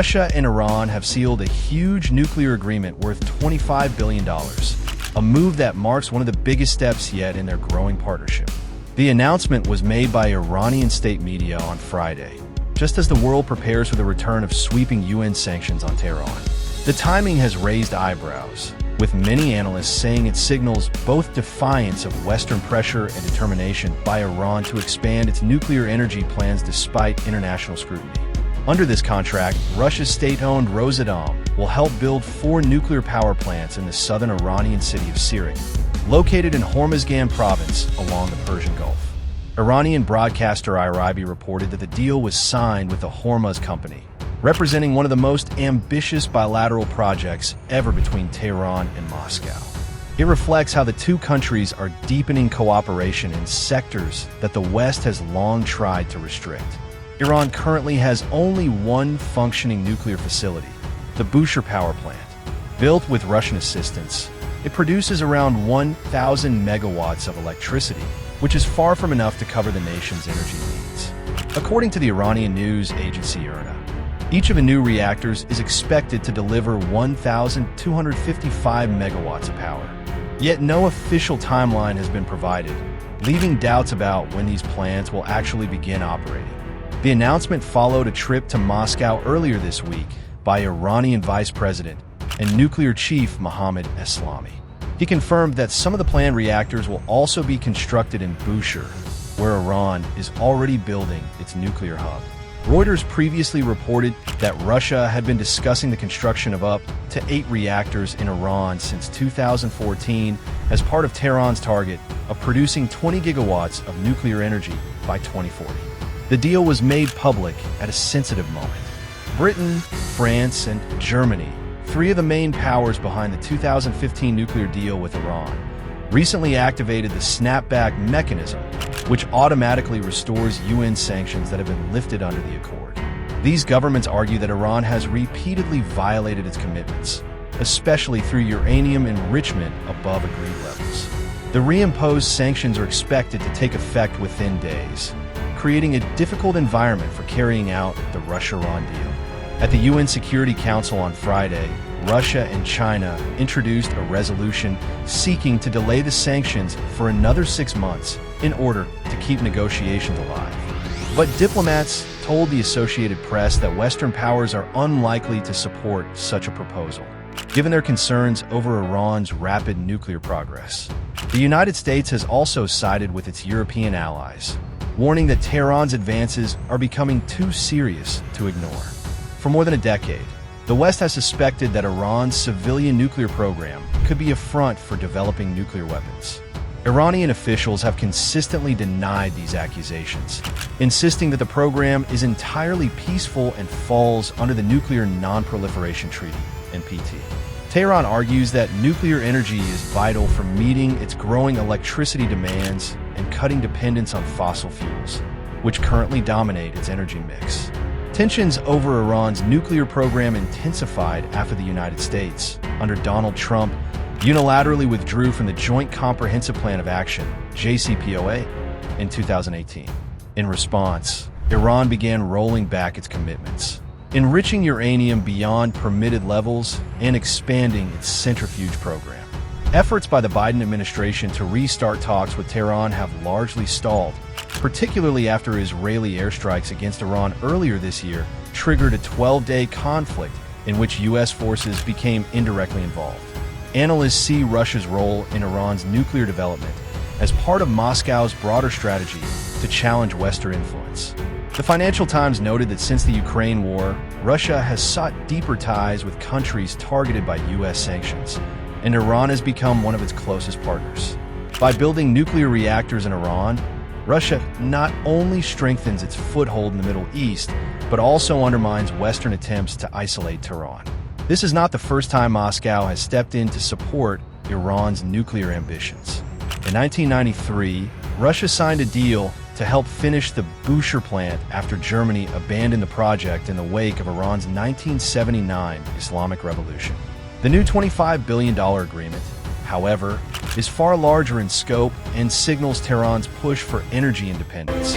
Russia and Iran have sealed a huge nuclear agreement worth $25 billion, a move that marks one of the biggest steps yet in their growing partnership. The announcement was made by Iranian state media on Friday, just as the world prepares for the return of sweeping UN sanctions on Tehran. The timing has raised eyebrows, with many analysts saying it signals both defiance of Western pressure and determination by Iran to expand its nuclear energy plans despite international scrutiny. Under this contract, Russia's state-owned Rosatom will help build 4 nuclear power plants in the southern Iranian city of Sirik, located in Hormozgan province along the Persian Gulf. Iranian broadcaster Irabi reported that the deal was signed with the Hormuz company, representing one of the most ambitious bilateral projects ever between Tehran and Moscow. It reflects how the two countries are deepening cooperation in sectors that the West has long tried to restrict. Iran currently has only one functioning nuclear facility, the Bushehr power plant. Built with Russian assistance, it produces around 1,000 megawatts of electricity, which is far from enough to cover the nation's energy needs. According to the Iranian news agency IRNA, each of the new reactors is expected to deliver 1,255 megawatts of power. Yet no official timeline has been provided, leaving doubts about when these plants will actually begin operating. The announcement followed a trip to Moscow earlier this week by Iranian Vice President and Nuclear Chief Mohammad Eslami. He confirmed that some of the planned reactors will also be constructed in Bushehr, where Iran is already building its nuclear hub. Reuters previously reported that Russia had been discussing the construction of up to 8 reactors in Iran since 2014 as part of Tehran's target of producing 20 gigawatts of nuclear energy by 2040. The deal was made public at a sensitive moment. Britain, France, and Germany, 3 of the main powers behind the 2015 nuclear deal with Iran, recently activated the snapback mechanism, which automatically restores UN sanctions that have been lifted under the accord. These governments argue that Iran has repeatedly violated its commitments, especially through uranium enrichment above agreed levels. The reimposed sanctions are expected to take effect within days, creating a difficult environment for carrying out the Russia-Iran deal. At the UN Security Council on Friday, Russia and China introduced a resolution seeking to delay the sanctions for another 6 months in order to keep negotiations alive. But diplomats told the Associated Press that Western powers are unlikely to support such a proposal, given their concerns over Iran's rapid nuclear progress. The United States has also sided with its European allies, warning that Tehran's advances are becoming too serious to ignore. For more than a decade, the West has suspected that Iran's civilian nuclear program could be a front for developing nuclear weapons. Iranian officials have consistently denied these accusations, insisting that the program is entirely peaceful and falls under the Nuclear Non-Proliferation Treaty, NPT. Tehran argues that nuclear energy is vital for meeting its growing electricity demands and cutting dependence on fossil fuels, which currently dominate its energy mix. Tensions over Iran's nuclear program intensified after the United States, under Donald Trump, unilaterally withdrew from the Joint Comprehensive Plan of Action, JCPOA, in 2018. In response, Iran began rolling back its commitments, enriching uranium beyond permitted levels and expanding its centrifuge program. Efforts by the Biden administration to restart talks with Tehran have largely stalled, particularly after Israeli airstrikes against Iran earlier this year triggered a 12-day conflict in which U.S. forces became indirectly involved. Analysts see Russia's role in Iran's nuclear development as part of Moscow's broader strategy to challenge Western influence. The Financial Times noted that since the Ukraine war, Russia has sought deeper ties with countries targeted by U.S. sanctions, and Iran has become one of its closest partners. By building nuclear reactors in Iran, Russia not only strengthens its foothold in the Middle East, but also undermines Western attempts to isolate Tehran. This is not the first time Moscow has stepped in to support Iran's nuclear ambitions. In 1993, Russia signed a deal to help finish the Bushehr plant after Germany abandoned the project in the wake of Iran's 1979 Islamic Revolution. The new $25 billion agreement, however, is far larger in scope and signals Tehran's push for energy independence.